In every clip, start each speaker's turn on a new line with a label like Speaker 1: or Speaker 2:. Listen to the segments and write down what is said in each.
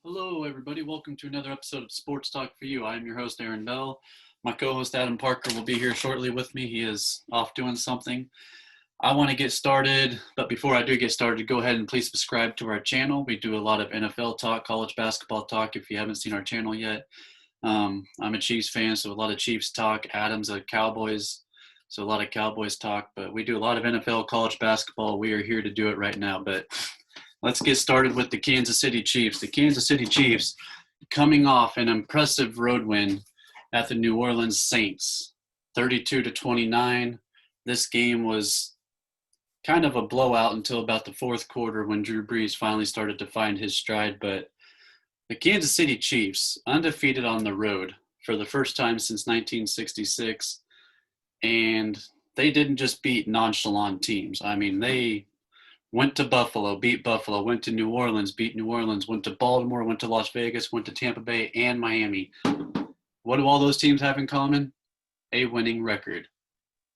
Speaker 1: Hello, everybody. Welcome to another episode of Sports Talk for You. I am your host, Aaron Bell. My co-host, Adam Parker, will be here shortly with me. He is off doing something. I want to get started, but before I do get started, go ahead and please subscribe to our channel. We do a lot of NFL talk, college basketball talk, if you haven't seen our channel yet. I'm a Chiefs fan, so a lot of Chiefs talk. Adam's a Cowboys, so a lot of Cowboys talk. But we do a lot of NFL, college basketball. We are here to do it right now, but let's get started with the Kansas City Chiefs. The Kansas City Chiefs coming off an impressive road win at the New Orleans Saints, 32-29. This game was kind of a blowout until about the fourth quarter when Drew Brees finally started to find his stride. But the Kansas City Chiefs, undefeated on the road for the first time since 1966, and they didn't just beat nonchalant teams. I mean, they went to Buffalo, beat Buffalo, went to New Orleans, beat New Orleans, went to Baltimore, went to Las Vegas, went to Tampa Bay, and Miami. What do all those teams have in common? A winning record.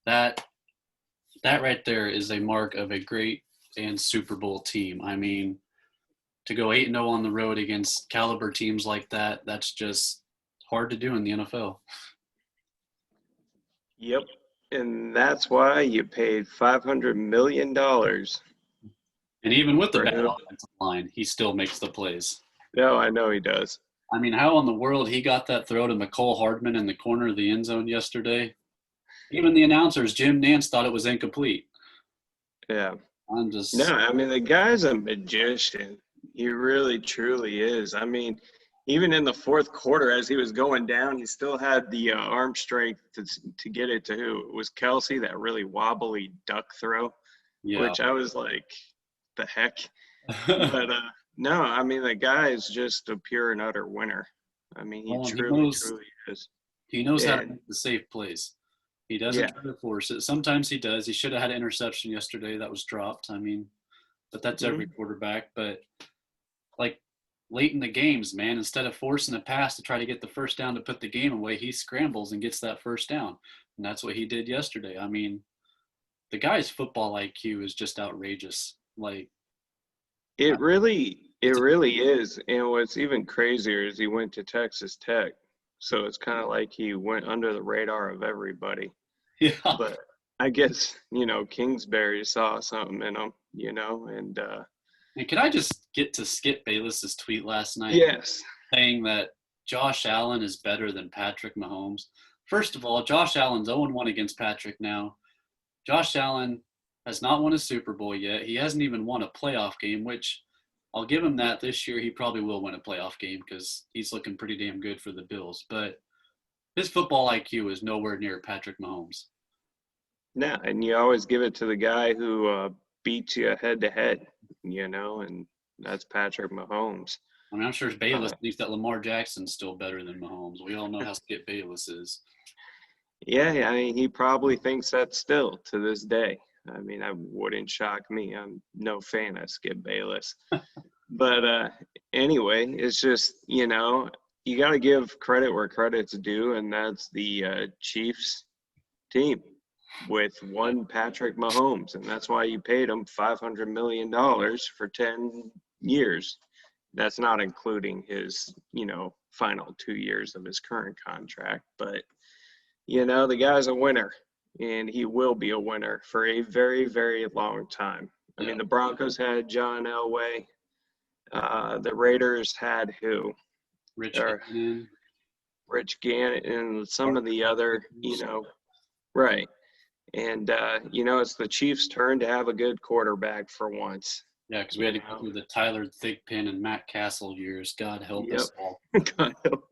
Speaker 1: That right there is a mark of a great and Super Bowl team. I mean, to go 8-0 on the road against caliber teams like that, that's just hard to do in the NFL.
Speaker 2: Yep, and that's why you paid $500 million.
Speaker 1: And even with the bad offensive line, he still makes the plays.
Speaker 2: No, I know he does.
Speaker 1: I mean, how in the world he got that throw to McCole Hardman in the corner of the end zone yesterday? Even the announcers, Jim Nantz, thought it was incomplete.
Speaker 2: Yeah.
Speaker 1: No,
Speaker 2: I mean, the guy's a magician. He really, truly is. I mean, even in the fourth quarter, as he was going down, he still had the arm strength to get it to who? It was Kelsey, that really wobbly duck throw, which I was like, the heck? But no, I mean, the guy is just a pure and utter winner. I mean, he truly is.
Speaker 1: He knows how to make the safe plays. He doesn't try to force it. Sometimes he does. He should have had an interception yesterday that was dropped. I mean, but that's every quarterback. But like late in the games, man, instead of forcing a pass to try to get the first down to put the game away, he scrambles and gets that first down. And that's what he did yesterday. I mean, the guy's football IQ is just outrageous. Like,
Speaker 2: it really is. And what's even crazier is he went to Texas Tech. So it's kind of like he went under the radar of everybody.
Speaker 1: Yeah.
Speaker 2: But I guess, Kingsbury saw something in him, and
Speaker 1: and can I just get to Skip Bayless's tweet last night?
Speaker 2: Yes.
Speaker 1: Saying that Josh Allen is better than Patrick Mahomes. First of all, Josh Allen's 0-1 against Patrick now. Josh Allen has not won a Super Bowl yet. He hasn't even won a playoff game, which I'll give him that this year. He probably will win a playoff game because he's looking pretty damn good for the Bills. But his football IQ is nowhere near Patrick Mahomes.
Speaker 2: No, and you always give it to the guy who beats you head-to-head, and that's Patrick Mahomes.
Speaker 1: I mean, I'm sure Bayless thinks that Lamar Jackson's still better than Mahomes. We all know how Skip Bayless is.
Speaker 2: Yeah, I mean, he probably thinks that still to this day. I mean, that wouldn't shock me. I'm no fan of Skip Bayless. But anyway, it's just, you got to give credit where credit's due, and that's the Chiefs team with one Patrick Mahomes. And that's why you paid him $500 million for 10 years. That's not including his, final 2 years of his current contract. But, the guy's a winner. And he will be a winner for a very, very long time. I mean, the Broncos had John Elway. The Raiders had who?
Speaker 1: Rich Gannon.
Speaker 2: And some of the other, right. And, it's the Chiefs' turn to have a good quarterback for once.
Speaker 1: Yeah, because we had to go through the Tyler Thigpen and Matt Castle years. God help us all.
Speaker 2: God help.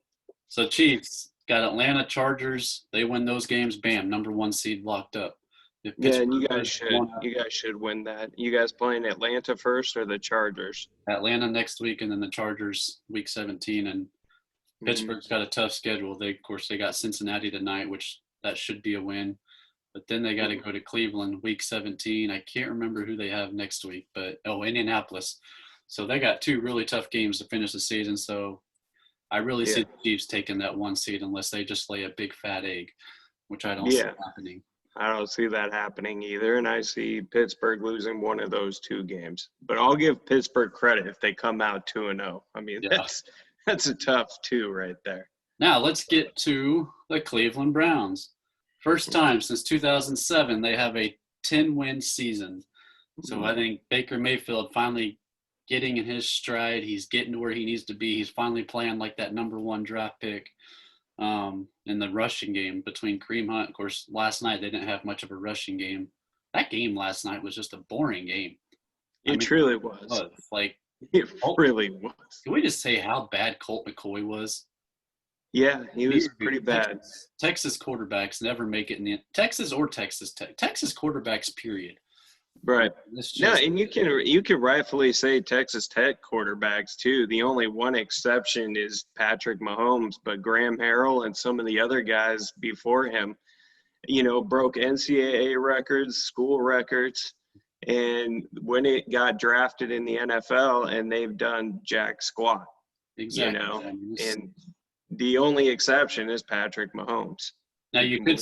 Speaker 1: So Chiefs got Atlanta Chargers. They win those games. Bam, number 1 seed locked up.
Speaker 2: Yeah, and you guys should win that. You guys playing Atlanta first or the Chargers?
Speaker 1: Atlanta next week, and then the Chargers week 17. And Pittsburgh's got a tough schedule. They got Cincinnati tonight, which that should be a win. But then they got to go to Cleveland week 17. I can't remember who they have next week, but Indianapolis. So they got 2 really tough games to finish the season. So I really see the Chiefs taking that 1 seed unless they just lay a big fat egg, which I don't see happening.
Speaker 2: I don't see that happening either, and I see Pittsburgh losing one of those two games. But I'll give Pittsburgh credit if they come out 2-0. I mean,
Speaker 1: Yeah.
Speaker 2: that's a tough two right there.
Speaker 1: Now let's get to the Cleveland Browns. First time since 2007 they have a 10-win season. So I think Baker Mayfield finally getting in his stride. He's getting to where he needs to be. He's finally playing like that number one draft pick in the rushing game between Kareem Hunt. Of course, last night they didn't have much of a rushing game. That game last night was just a boring game.
Speaker 2: It truly was.
Speaker 1: Like,
Speaker 2: it really was.
Speaker 1: Can we just say how bad Colt McCoy was?
Speaker 2: Yeah, he was pretty bad.
Speaker 1: Texas quarterbacks never make it in the Texas or Texas Tech. Texas quarterbacks, period.
Speaker 2: Right. No, and you can rightfully say Texas Tech quarterbacks too. The only one exception is Patrick Mahomes, but Graham Harrell and some of the other guys before him, broke NCAA records, school records, and when it got drafted in the NFL, and they've done jack squat.
Speaker 1: Exactly.
Speaker 2: And the only exception is Patrick Mahomes.
Speaker 1: Now you could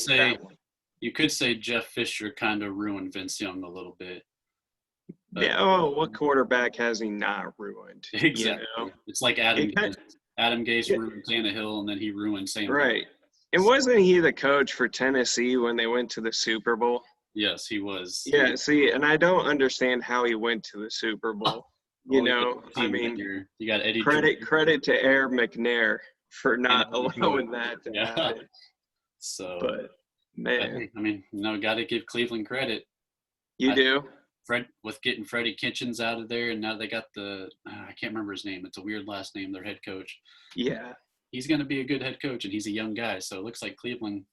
Speaker 1: say Jeff Fisher kind of ruined Vince Young a little bit.
Speaker 2: Yeah. Oh, what quarterback has he not ruined?
Speaker 1: Exactly. It's like Adam Gase ruined Tannehill, and then he ruined Sam.
Speaker 2: Right. And wasn't he the coach for Tennessee when they went to the Super Bowl?
Speaker 1: Yes, he was.
Speaker 2: Yeah. See, and I don't understand how he went to the Super Bowl. You got Eddie. Credit to Air McNair for not allowing that to happen.
Speaker 1: So.
Speaker 2: But. Man,
Speaker 1: got to give Cleveland credit.
Speaker 2: You do?
Speaker 1: With getting Freddie Kitchens out of there, and now they got I can't remember his name. It's a weird last name, their head coach.
Speaker 2: Yeah.
Speaker 1: He's going to be a good head coach, and he's a young guy, so it looks like Cleveland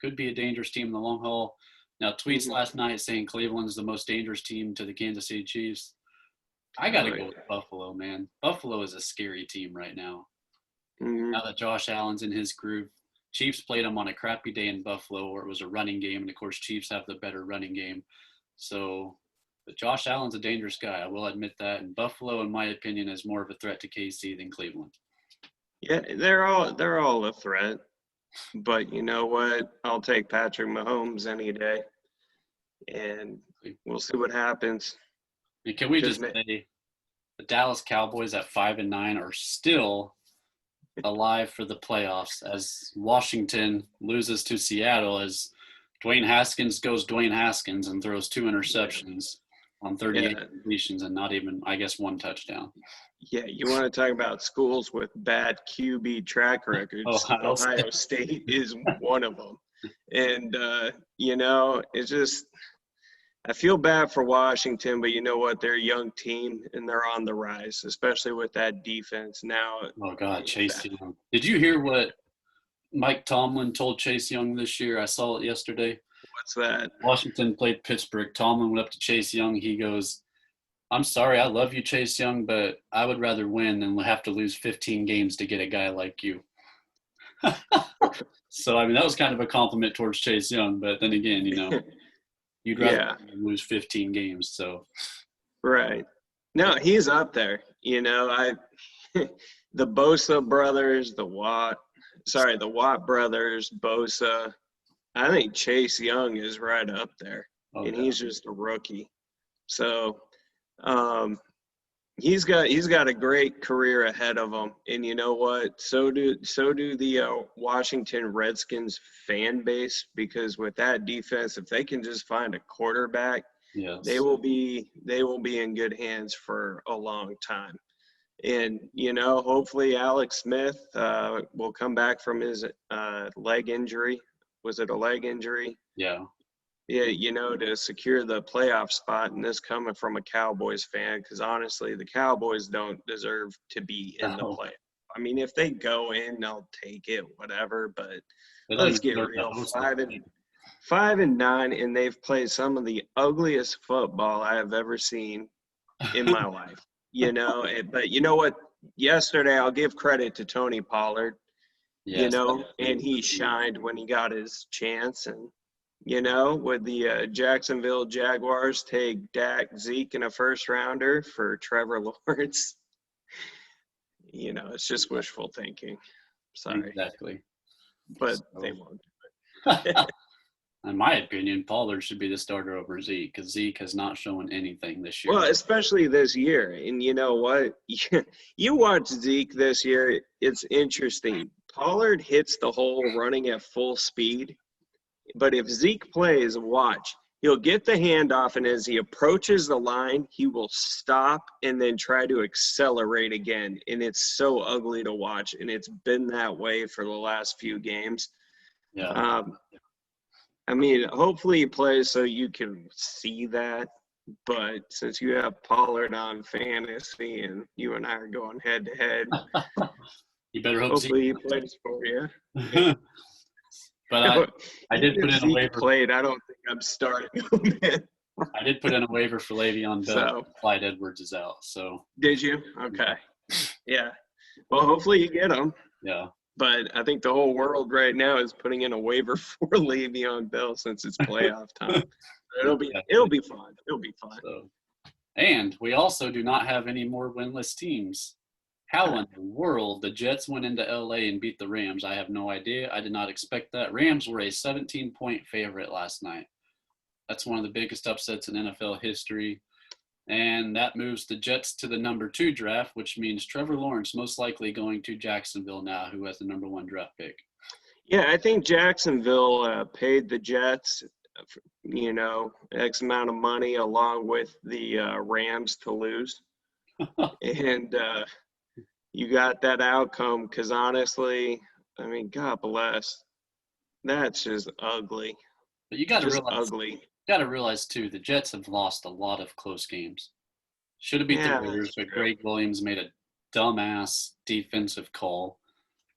Speaker 1: could be a dangerous team in the long haul. Now, tweets last night saying Cleveland's the most dangerous team to the Kansas City Chiefs. I got to go with Buffalo, man. Buffalo is a scary team right now.
Speaker 2: Mm-hmm.
Speaker 1: Now that Josh Allen's in his groove. Chiefs played them on a crappy day in Buffalo where it was a running game, and of course Chiefs have the better running game. But Josh Allen's a dangerous guy, I will admit that. And Buffalo, in my opinion, is more of a threat to KC than Cleveland.
Speaker 2: Yeah, they're all a threat. But you know what? I'll take Patrick Mahomes any day, and we'll see what happens.
Speaker 1: And can we just say the Dallas Cowboys at 5-9 are still alive for the playoffs as Washington loses to Seattle as Dwayne Haskins goes Dwayne Haskins and throws 2 interceptions on 38 completions and not even, I guess, 1 touchdown.
Speaker 2: Yeah, you want to talk about schools with bad QB track records. Ohio State is one of them. And, it's just – I feel bad for Washington, but you know what? They're a young team, and they're on the rise, especially with that defense now.
Speaker 1: Oh, God, Chase Young. Did you hear what Mike Tomlin told Chase Young this year? I saw it yesterday.
Speaker 2: What's that?
Speaker 1: Washington played Pittsburgh. Tomlin went up to Chase Young. He goes, I'm sorry, I love you, Chase Young, but I would rather win than have to lose 15 games to get a guy like you. So, that was kind of a compliment towards Chase Young, but then again, you'd rather lose 15 games. So,
Speaker 2: right. No, he's up there. The Bosa brothers, the Watt brothers, Bosa. I think Chase Young is right up there, and he's just a rookie. So, he's got a great career ahead of him. And you know what? So do the Washington Redskins fan base, because with that defense, if they can just find a quarterback, they will be in good hands for a long time. And hopefully Alex Smith will come back from his leg injury. Was it a leg injury?
Speaker 1: Yeah.
Speaker 2: Yeah, to secure the playoff spot, and this coming from a Cowboys fan, because honestly, the Cowboys don't deserve to be in the playoff. If they go in, I'll take it, whatever. But let's get real. 5-9, and they've played some of the ugliest football I have ever seen in my life. But you know what? Yesterday, I'll give credit to Tony Pollard.
Speaker 1: Yes,
Speaker 2: and he shined when he got his chance. And would the Jacksonville Jaguars take Dak, Zeke, and a first-rounder for Trevor Lawrence? It's just wishful thinking. Sorry.
Speaker 1: Exactly.
Speaker 2: But they won't do it.
Speaker 1: In my opinion, Pollard should be the starter over Zeke because Zeke has not shown anything this year.
Speaker 2: Well, especially this year. And you know what? You watch Zeke this year, it's interesting. Pollard hits the hole running at full speed. But if Zeke plays, watch, he'll get the handoff, and as he approaches the line, he will stop and then try to accelerate again. And it's so ugly to watch, and it's been that way for the last few games.
Speaker 1: Yeah.
Speaker 2: I mean, hopefully he plays so you can see that. But since you have Pollard on fantasy and you and I are going head to head,
Speaker 1: You better hope
Speaker 2: hopefully he
Speaker 1: Zeke
Speaker 2: plays for you.
Speaker 1: But I did put in a waiver.
Speaker 2: Played, I don't think I'm starting him.
Speaker 1: I did put in a waiver for Le'Veon Bell. Clyde Edwards is out. So
Speaker 2: did you? Okay. Yeah. Well, hopefully you get him.
Speaker 1: Yeah.
Speaker 2: But I think the whole world right now is putting in a waiver for Le'Veon Bell since it's playoff time. It'll be fun. It'll be fun.
Speaker 1: So, and we also do not have any more winless teams. How in the world the Jets went into LA and beat the Rams? I have no idea. I did not expect that. Rams were a 17-point favorite last night. That's one of the biggest upsets in NFL history. And that moves the Jets to the number 2 draft, which means Trevor Lawrence most likely going to Jacksonville now, who has the number 1 draft pick.
Speaker 2: Yeah, I think Jacksonville paid the Jets, X amount of money along with the Rams to lose. And you got that outcome because honestly, I mean, God bless. That's just ugly.
Speaker 1: But you got to realize too, the Jets have lost a lot of close games. Should have beat the Raiders, but Greg Williams made a dumbass defensive call.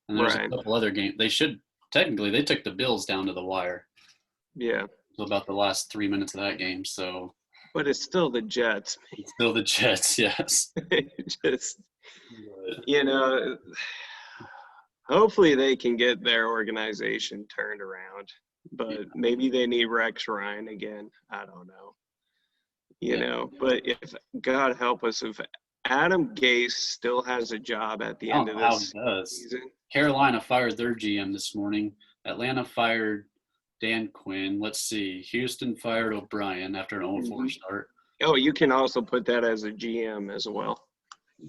Speaker 1: And there's a couple other games. They took the Bills down to the wire.
Speaker 2: Yeah.
Speaker 1: So about the last 3 minutes of that game. So.
Speaker 2: But it's still the Jets.
Speaker 1: It's still the Jets, yes.
Speaker 2: Hopefully they can get their organization turned around. But maybe they need Rex Ryan again. I don't know. But if God help us, if Adam Gase still has a job at the end of this season.
Speaker 1: Carolina fired their GM this morning. Atlanta fired Dan Quinn. Let's see. Houston fired O'Brien after an 0-4 start.
Speaker 2: Oh, you can also put that as a GM as well.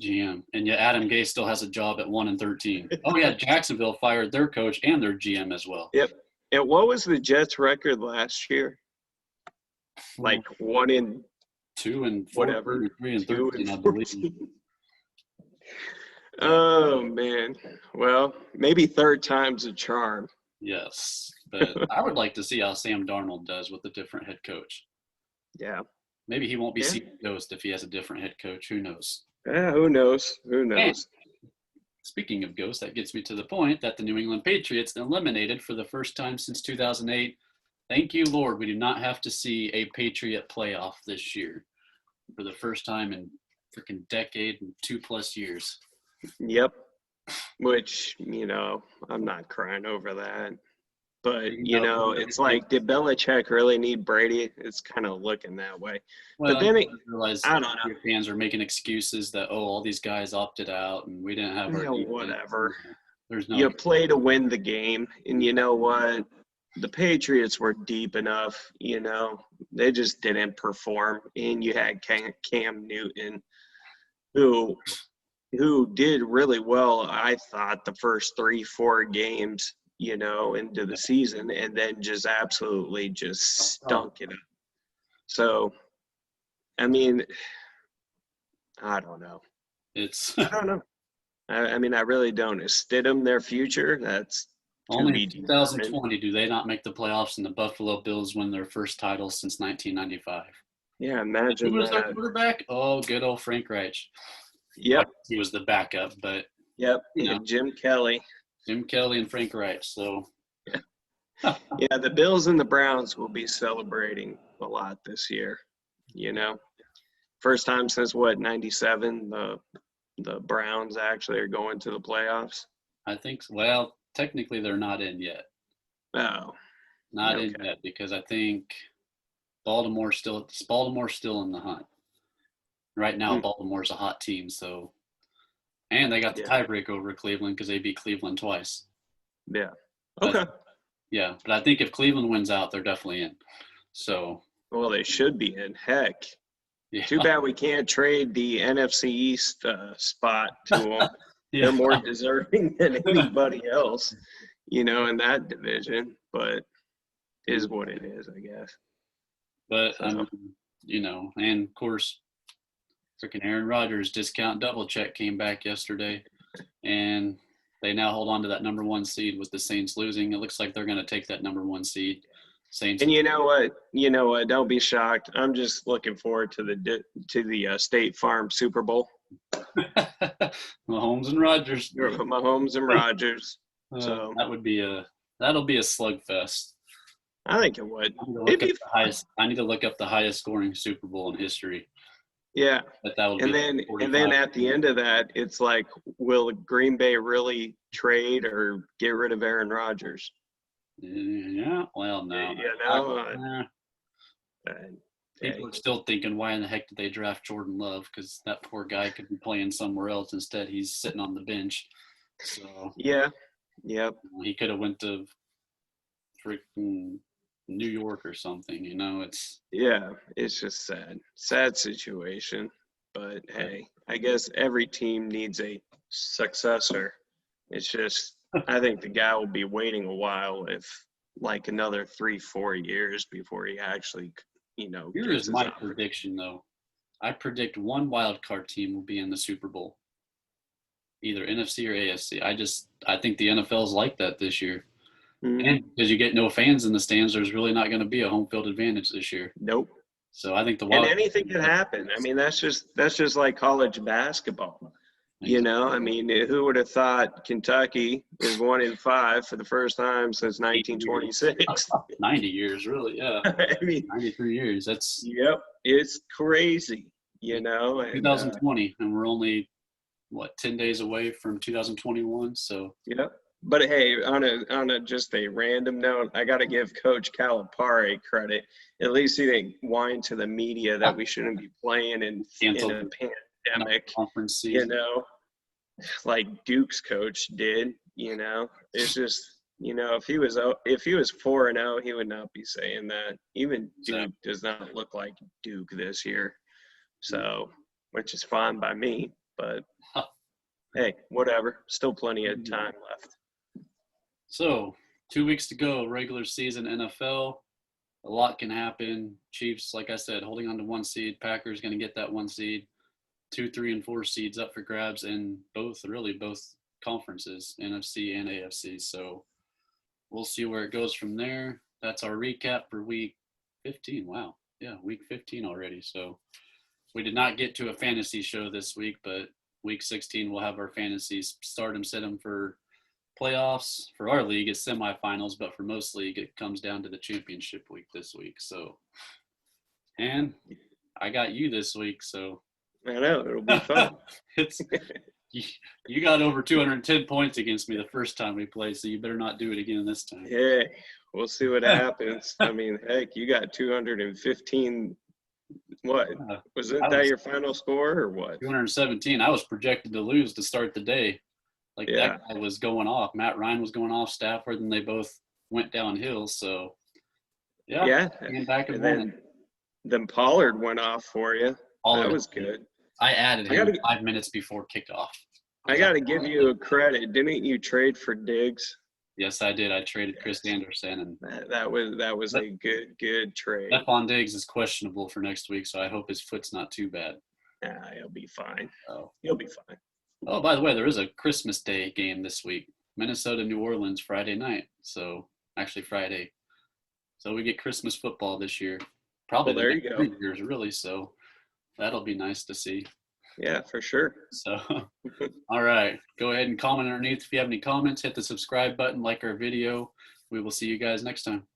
Speaker 1: GM. And yet Adam Gase still has a job at 1-13. Oh, yeah, Jacksonville fired their coach and their GM as well.
Speaker 2: Yep. And what was the Jets' record last year? Like 1-2
Speaker 1: and
Speaker 2: whatever.
Speaker 1: 3-13, I believe.
Speaker 2: Oh man. Well, maybe third time's a charm.
Speaker 1: Yes, but I would like to see how Sam Darnold does with a different head coach.
Speaker 2: Yeah.
Speaker 1: Maybe he won't be seeing Ghost if he has a different head coach. Who knows?
Speaker 2: Yeah, who knows?
Speaker 1: And speaking of Ghost, that gets me to the point that the New England Patriots eliminated for the first time since 2008. Thank you, Lord. We do not have to see a Patriot playoff this year for the first time in freaking decade and 2+ years.
Speaker 2: Yep. Which, I'm not crying over that. But, it's like, did Belichick really need Brady? It's kind of looking that way.
Speaker 1: Well,
Speaker 2: but then
Speaker 1: I realize I don't know. Fans are making excuses that, all these guys opted out and we didn't have our
Speaker 2: whatever.
Speaker 1: There's no.
Speaker 2: You play to win the game. And you know what? The Patriots were deep enough, They just didn't perform. And you had Cam Newton, who did really well, I thought, the first 3-4 games, into the season, and then just absolutely just stunk it up. So, I mean, I don't know. I don't know. I mean, I really don't. Is Stidham their future? That's
Speaker 1: only in 2020 do they not make the playoffs and the Buffalo Bills win their first title since 1995.
Speaker 2: Yeah, imagine
Speaker 1: who was their quarterback? Oh, good old Frank Reich.
Speaker 2: Yep.
Speaker 1: He was the backup, but
Speaker 2: yep, Jim Kelly.
Speaker 1: Jim Kelly and Frank Reich. So,
Speaker 2: yeah, the Bills and the Browns will be celebrating a lot this year. First time since 97, the Browns actually are going to the playoffs.
Speaker 1: I think. Well, technically, they're not in yet.
Speaker 2: Oh,
Speaker 1: not in yet because I think Baltimore's still in the hunt. Right now, Baltimore's a hot team, so. And they got the tiebreak over Cleveland because they beat Cleveland twice.
Speaker 2: Yeah. Okay.
Speaker 1: Yeah, but I think if Cleveland wins out, they're definitely in. So,
Speaker 2: Well, they should be in. Heck,
Speaker 1: yeah.
Speaker 2: too bad we can't trade the NFC East spot to them.
Speaker 1: Yeah.
Speaker 2: They're more deserving than anybody else, in that division. But is what it is, I guess.
Speaker 1: But,
Speaker 2: So.
Speaker 1: And of course, freaking Aaron Rodgers discount double check came back yesterday, and they now hold on to that number 1 seed with the Saints losing. It looks like they're going to take that number 1 seed. Saints.
Speaker 2: And you know what? Don't be shocked. I'm just looking forward to the State Farm Super Bowl.
Speaker 1: Mahomes and Rodgers.
Speaker 2: Mahomes and Rodgers. So
Speaker 1: that'll be a slugfest.
Speaker 2: I think it would.
Speaker 1: I need to look up the highest scoring Super Bowl in history.
Speaker 2: Yeah.
Speaker 1: And
Speaker 2: then at the end of that, it's like, will Green Bay really trade or get rid of Aaron Rodgers?
Speaker 1: Yeah. Well, no. People are still thinking, why in the heck did they draft Jordan Love? Because that poor guy could be playing somewhere else. Instead, he's sitting on the bench. So
Speaker 2: yeah. Yep.
Speaker 1: He could have went to freaking New York or something.
Speaker 2: It's just sad situation. But hey, I guess every team needs a successor. It's just I think the guy will be waiting a while, if like another 3-4 years before he actually
Speaker 1: Here is my prediction, though. I predict one wild card team will be in the Super Bowl, either NFC or AFC. I think the NFL's like that this year. Mm-hmm. And because you get no fans in the stands, there's really not going to be a home field advantage this year.
Speaker 2: Nope.
Speaker 1: So I think
Speaker 2: anything can happen. I mean, that's just like college basketball. Exactly. Who would have thought Kentucky is 1-5 for the first time since 1926?
Speaker 1: 90 years, really, yeah. 93 years. That's.
Speaker 2: Yep, it's crazy,
Speaker 1: 2020, and we're only 10 days away from 2021. So.
Speaker 2: Yep. But hey, on a just a random note, I got to give Coach Calipari credit. At least he didn't whine to the media that we shouldn't be playing in a pandemic.
Speaker 1: Conference season.
Speaker 2: Like Duke's coach did. It's just if he was 4-0, he would not be saying that. Even Duke does not look like Duke this year. So, which is fine by me. But hey, whatever. Still plenty of time left.
Speaker 1: So, 2 weeks to go, regular season NFL. A lot can happen. Chiefs, like I said, holding on to 1 seed. Packers going to get that 1 seed. 2, 3, and 4 seeds up for grabs in both conferences, NFC and AFC. So, we'll see where it goes from there. That's our recap for week 15. Wow. Yeah, week 15 already. So, we did not get to a fantasy show this week, but week 16 we'll have our fantasy stardom sit 'em for playoffs. For our league, it's semifinals, but for most league, it comes down to the championship week this week. So, and I got you this week, so
Speaker 2: I know it'll be fun.
Speaker 1: You got over 210 points against me the first time we played, so you better not do it again this time.
Speaker 2: Yeah, we'll see what happens. Heck, you got 215. What wasn't that your final score or what?
Speaker 1: 217. I was projected to lose to start the day. That guy was going off. Matt Ryan was going off. Stafford, and they both went downhill. So,
Speaker 2: and
Speaker 1: back and
Speaker 2: then Pollard went off for you. That was good.
Speaker 1: I added him 5 minutes before kickoff.
Speaker 2: I got to give you a credit. Didn't you trade for Diggs?
Speaker 1: Yes, I did. I traded Chris Anderson, and
Speaker 2: that was a good trade.
Speaker 1: Stephon Diggs is questionable for next week, so I hope his foot's not too bad.
Speaker 2: He'll be fine.
Speaker 1: Oh,
Speaker 2: he'll be fine.
Speaker 1: Oh, by the way, there is a Christmas Day game this week. Minnesota, New Orleans, Friday night. So, actually Friday. So, we get Christmas football this year. Probably
Speaker 2: there you go.
Speaker 1: 3 years, really. So, that'll be nice to see.
Speaker 2: Yeah, for sure.
Speaker 1: So, all right. Go ahead and comment underneath if you have any comments. Hit the subscribe button, like our video. We will see you guys next time.